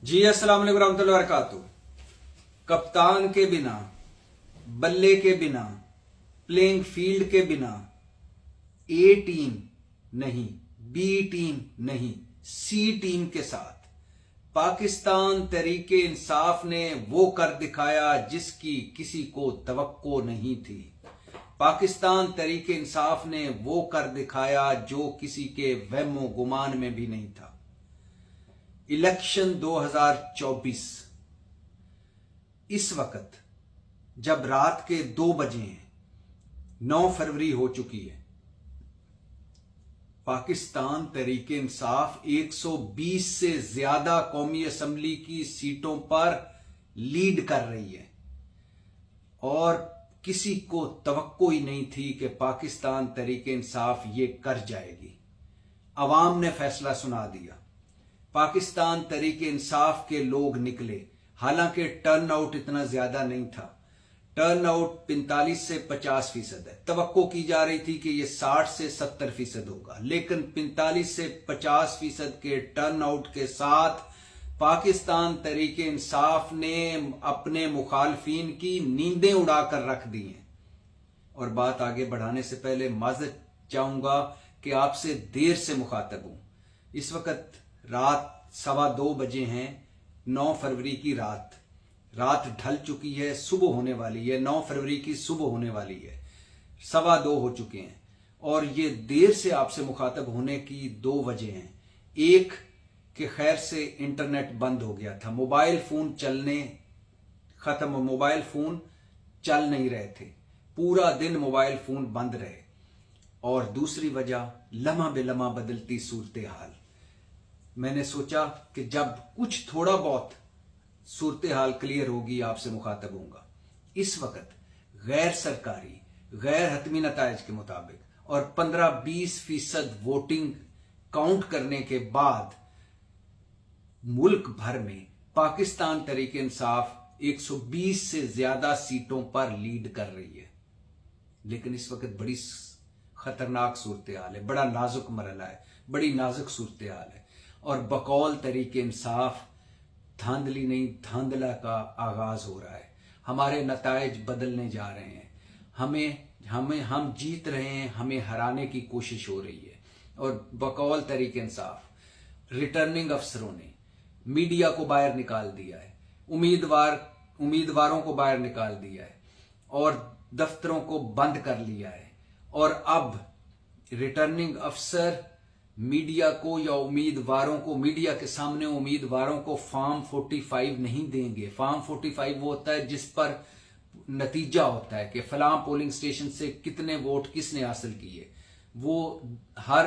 जी अस्सलाम वालेकुम रहमतुल्लाहि व बरकातुहू। कप्तान के बिना, बल्ले के बिना, प्लेइंग फील्ड के बिना ए टीम नहीं, बी टीम नहीं, सी टीम के साथ पाकिस्तान तहरीके इंसाफ ने वो कर दिखाया जिसकी किसी को तवक्को नहीं थी। पाकिस्तान तहरीके इंसाफ ने वो कर दिखाया जो किसी के वहमो गुमान में भी नहीं था। इलेक्शन 2024 इस वक्त जब रात के 2 बजे हैं, 9 फरवरी हो चुकी है, पाकिस्तान तहरीके इंसाफ 120 से ज्यादा कौमी असम्बली की सीटों पर लीड कर रही है और किसी को तवक्को ही नहीं थी कि पाकिस्तान तहरीके इंसाफ ये कर जाएगी। अवाम ने फैसला सुना दिया। पाकिस्तान तहरीके इंसाफ के लोग निकले, हालांकि टर्न आउट इतना ज्यादा नहीं था। टर्न आउट 45 से 50% है। तवक्को की जा रही थी कि ये 60 से 70% होगा, लेकिन 45 से 50% के टर्न आउट के साथ पाकिस्तान तहरीके इंसाफ ने अपने मुखालफिन की नींदें उड़ाकर रख दी हैं। और बात आगे बढ़ाने से पहले माजरत चाहूंगा कि आपसे देर से मुखातब हूं। इस वक्त रात 2:15 बजे हैं, 9 फरवरी की रात ढल चुकी है, सुबह होने वाली है। 9 फरवरी की सुबह होने वाली है, 2:15 हो चुके हैं और ये देर से आपसे मुखातब होने की 2 वजह हैं। एक कि खैर से इंटरनेट बंद हो गया था, मोबाइल फोन चलने खत्म, मोबाइल फोन चल नहीं रहे थे, पूरा दिन मोबाइल फोन बंद रहे। और दूसरी वजह लम्हा बेलम्हा बदलती सूरत हाल। मैंने सोचा कि जब कुछ थोड़ा बहुत सूरत हाल क्लियर होगी आपसे मुखातब होऊंगा। इस वक्त गैर सरकारी, गैर हतमी नतायज के मुताबिक और 15-20% वोटिंग काउंट करने के बाद मुल्क भर में पाकिस्तान तहरीके इंसाफ 120 से ज्यादा सीटों पर लीड कर रही है। लेकिन इस वक्त बड़ी खतरनाक सूरत हाल है, बड़ा नाजुक मरला है, बड़ी नाजुक सूरत हाल है और बकौल तहरीके इंसाफ धांधली नहीं धांधला का आगाज हो रहा है। हमारे नतायज बदलने जा रहे हैं, हम जीत रहे हैं, हमें हराने की कोशिश हो रही है। और बकौल तहरीके इंसाफ रिटर्निंग अफसरों ने मीडिया को बाहर निकाल दिया है, उम्मीदवारों को बाहर निकाल दिया है और दफ्तरों को बंद कर लिया है। और अब रिटर्निंग अफसर मीडिया को या उम्मीदवारों को, मीडिया के सामने उम्मीदवारों को फॉर्म 45 नहीं देंगे। फॉर्म 45 वो होता है जिस पर नतीजा होता है कि फलां पोलिंग स्टेशन से कितने वोट किसने हासिल किए, वो हर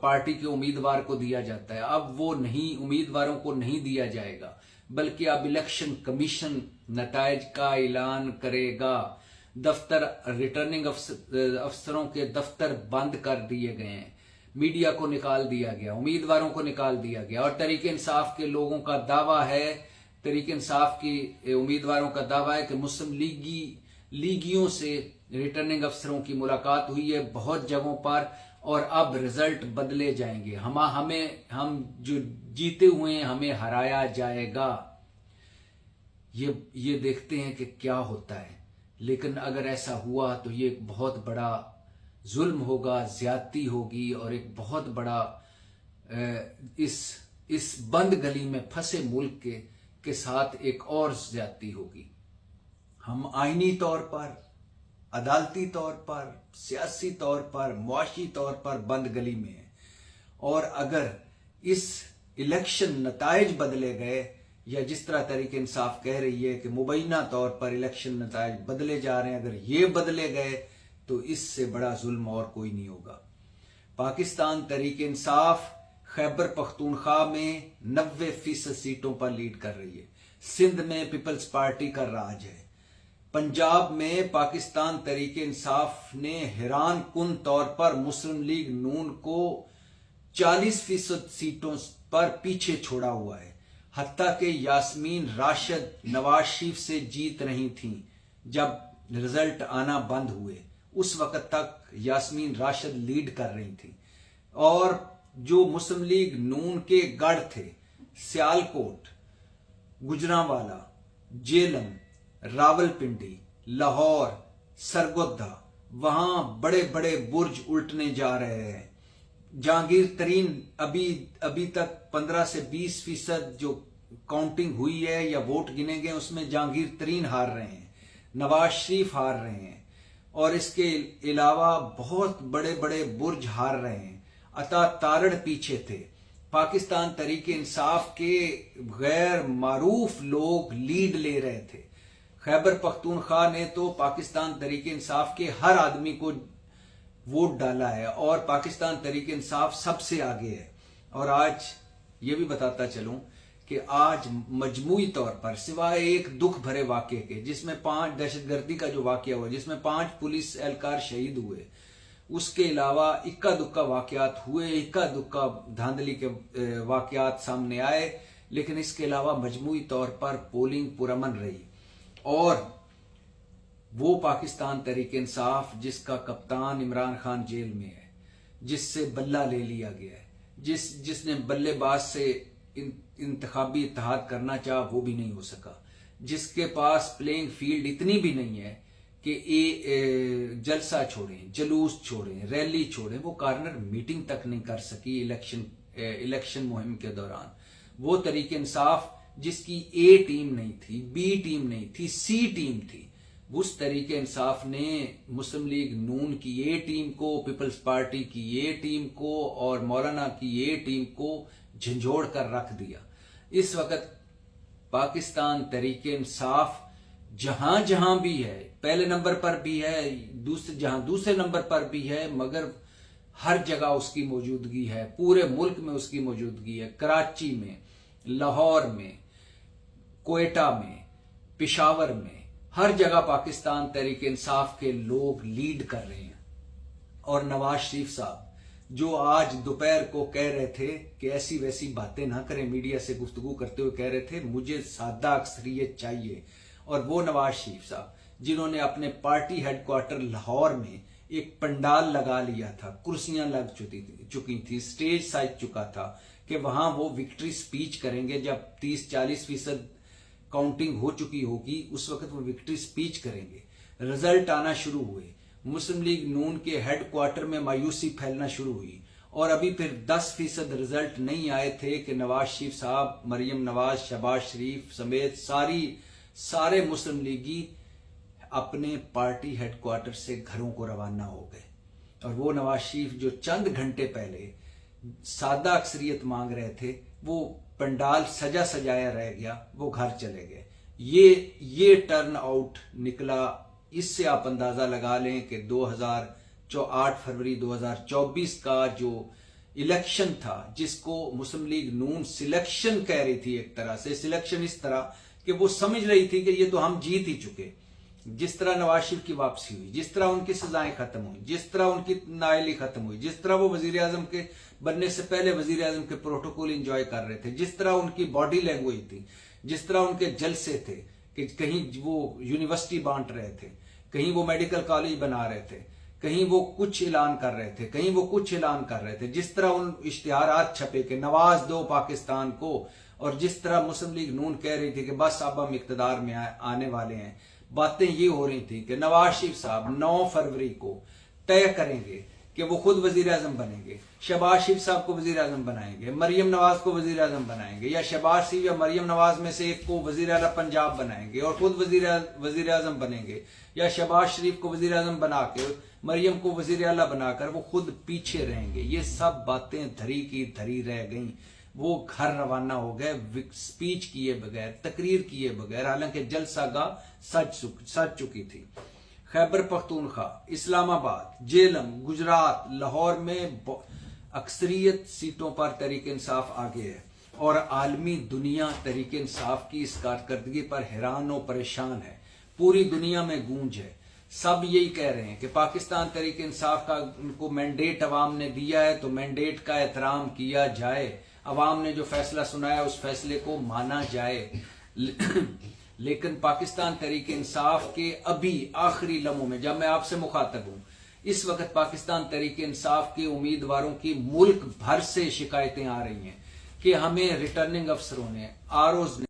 पार्टी के उम्मीदवार को दिया जाता है। अब वो नहीं, उम्मीदवारों को नहीं दिया जाएगा, बल्कि अब इलेक्शन कमीशन नतायज का ऐलान करेगा। दफ्तर, रिटर्निंग अफसरों के दफ्तर बंद कर दिए गए हैं, मीडिया को निकाल दिया गया, उम्मीदवारों को निकाल दिया गया। और तहरीके इंसाफ के लोगों का दावा है, तहरीके इंसाफ की उम्मीदवारों का दावा है कि मुस्लिम लीगियों से रिटर्निंग अफसरों की मुलाकात हुई है बहुत जगहों पर और अब रिजल्ट बदले जाएंगे। हम जो जीते हुए हैं हमें हराया जाएगा। ये देखते हैं कि क्या होता है। लेकिन अगर ऐसा हुआ तो ये एक बहुत बड़ा जुल्म होगा, ज्यादती होगी और एक बहुत बड़ा इस बंद गली में फंसे मुल्क के साथ एक और ज्यादती होगी। हम आईनी तौर पर, अदालती तौर पर, सियासी तौर पर, मुआशी तौर पर बंद गली में हैं और अगर इस इलेक्शन नतायज बदले गए या जिस तरह तहरीके इंसाफ कह रही है कि मुबैना तौर पर इलेक्शन नतायज बदले जा रहे हैं, अगर ये बदले गए तो इससे बड़ा जुल्म और कोई नहीं होगा। पाकिस्तान तहरीके इंसाफ खैबर पख्तूनख्वा में 90% सीटों पर लीड कर रही है। सिंध में पीपल्स पार्टी का राज है। पंजाब में पाकिस्तान तहरीके इंसाफ ने हैरान कुन तौर पर मुस्लिम लीग नून को 40% सीटों पर पीछे छोड़ा हुआ है। हत्ता के यास्मीन राशिद नवाज शरीफ से जीत रही थीं। जब रिजल्ट आना बंद हुए उस वक्त तक यास्मीन राशिद लीड कर रही थी और जो मुस्लिम लीग नून के गढ़ थे सियालकोट, गुजरांवाला, जेलम, रावलपिंडी, लाहौर, सरगोधा, वहां बड़े बड़े बुर्ज उल्टने जा रहे हैं। जहांगीर तरीन अभी तक 15 से 20% जो काउंटिंग हुई है या वोट गिने गए उसमें जहांगीर तरीन हार रहे हैं, नवाज शरीफ हार रहे हैं, और इसके अलावा बहुत बड़े बड़े बुर्ज हार रहे हैं। अता तारड़ पीछे थे। पाकिस्तान तहरीक इंसाफ के गैर मारूफ लोग लीड ले रहे थे। खैबर पख्तूनख्वा ने तो पाकिस्तान तहरीक इंसाफ के हर आदमी को वोट डाला है और पाकिस्तान तहरीक इंसाफ सबसे आगे है। और आज ये भी बताता चलूं कि आज मजमूई तौर पर सिवाय एक दुख भरे वाक़े के जिसमें 5 दहशतगर्दी का जो वाक़या हुआ जिसमें 5 पुलिस एहलकार शहीद हुए, उसके अलावा इक्का दुक्का वाक़यात हुए, इक्का दुक्का धांधली के वाक़यात सामने आए, लेकिन इसके अलावा मजमूई तौर पर पोलिंग पुरअमन रही। और वो पाकिस्तान तहरीक इंसाफ जिसका कप्तान इमरान खान जेल में है, जिससे बल्ला ले लिया गया है, जिसने बल्लेबाज से इंतखाबी इत्तेहाद करना चाहा वो भी नहीं हो सका, जिसके पास प्लेइंग फील्ड इतनी भी नहीं है कि जलसा छोड़ें, जुलूस छोड़ें, रैली छोड़ें, वो कॉर्नर मीटिंग तक नहीं कर सकी इलेक्शन मुहिम के दौरान। वो तहरीक इंसाफ जिसकी ए टीम नहीं थी, बी टीम नहीं थी, सी टीम थी, उस तहरीक इंसाफ ने मुस्लिम लीग नून की ए टीम को, पीपल्स पार्टी की ए टीम को और मौलाना की ए टीम को झंझोड़ कर रख दिया। इस वक्त पाकिस्तान तहरीक इंसाफ जहां जहां भी है, पहले नंबर पर भी है, दूसरे नंबर पर भी है, मगर हर जगह उसकी मौजूदगी है, पूरे मुल्क में उसकी मौजूदगी है। कराची में, लाहौर में, कोयटा में, पिशावर में, हर जगह पाकिस्तान तहरीक इंसाफ के लोग लीड कर रहे हैं। और नवाज शरीफ साहब जो आज दोपहर को कह रहे थे कि ऐसी वैसी बातें ना करें, मीडिया से गुफ्तगू करते हुए कह रहे थे मुझे सादा अक्सरियत चाहिए, और वो नवाज शरीफ साहब जिन्होंने अपने पार्टी हेडक्वार्टर लाहौर में एक पंडाल लगा लिया था, कुर्सियां लग चुकी थी, स्टेज सज चुका था कि वहां वो विक्ट्री स्पीच करेंगे। जब 30-40% काउंटिंग हो चुकी होगी उस वक्त वो विक्ट्री स्पीच करेंगे। रिजल्ट आना शुरू हुए, मुस्लिम लीग नून के हेडक्वार्टर में मायूसी फैलना शुरू हुई, और अभी फिर 10% रिजल्ट नहीं आए थे कि नवाज शरीफ साहब, मरियम नवाज, शहबाज शरीफ समेत सारे मुस्लिम लीगी अपने पार्टी हेडक्वार्टर से घरों को रवाना हो गए। और वो नवाज शरीफ जो चंद घंटे पहले सादा अक्सरियत मांग रहे थे, वो पंडाल सजा सजाया रह गया, वो घर चले गए। ये टर्न आउट निकला। इससे आप अंदाजा लगा लें कि 8 फरवरी 2024 का जो इलेक्शन था, जिसको मुस्लिम लीग नून सिलेक्शन कह रही थी, एक तरह से सिलेक्शन इस तरह कि वो समझ रही थी कि ये तो हम जीत ही चुके। जिस तरह नवाज शरीफ की वापसी हुई, जिस तरह उनकी सजाएं खत्म हुई, जिस तरह उनकी नायली खत्म हुई, जिस तरह वो वजीर आजम के बनने से पहले वजीर आजम के प्रोटोकॉल एंजॉय कर रहे थे, जिस तरह उनकी बॉडी लैंग्वेज थी, जिस तरह उनके जलसे थे कि कहीं वो यूनिवर्सिटी बांट रहे थे, कहीं वो मेडिकल कॉलेज बना रहे थे, कहीं वो कुछ ऐलान कर रहे थे, कहीं वो कुछ ऐलान कर रहे थे, जिस तरह उन इश्तिहारात छपे कि नवाज दो पाकिस्तान को, और जिस तरह मुस्लिम लीग नून कह रही थी कि बस अब हम इक्तदार में आने वाले हैं। बातें ये हो रही थी कि नवाज शरीफ साहब 9 फरवरी को तय करेंगे कि वो खुद वजीर आजम बनेंगे, शहबाज शरीफ साहब को वजीर आजम बनाएंगे, मरियम नवाज को वजीर आजम बनाएंगे, या शहबाज शरीफ या मरियम नवाज में से एक को वजीर आला पंजाब बनाएंगे और खुद वजीर आजम बनेंगे, या शहबाज शरीफ को वजीर आजम बना के मरियम को वजीर आला बनाकर वो खुद पीछे रहेंगे। ये सब बातें धरी की धरी रह गई। वो घर रवाना हो गए स्पीच किए बगैर, तकरीर किए बगैर, हालांकि जलसागाह सज चुकी थी। खैबर पख्तूनख्वा, इस्लामाबाद, जेलम, गुजरात, लाहौर में अक्सरियत सीटों पर तहरीक इंसाफ आगे है, और आलमी दुनिया तहरीक इंसाफ की इस कारकर्दगी पर हैरान और परेशान है। पूरी दुनिया में गूंज है। सब यही कह रहे हैं कि पाकिस्तान तहरीक इंसाफ का उनको मैंडेट अवाम ने दिया है तो मैंडेट का एहतराम किया जाए, अवाम ने जो फैसला सुनाया उस फैसले को माना जाए। लेकिन पाकिस्तान तहरीक इंसाफ के अभी आखिरी लम्हों में जब मैं आपसे मुखातब हूं, इस वक्त पाकिस्तान तहरीक इंसाफ के उम्मीदवारों की मुल्क भर से शिकायतें आ रही हैं कि हमें रिटर्निंग अफसरों ने, आरओज ने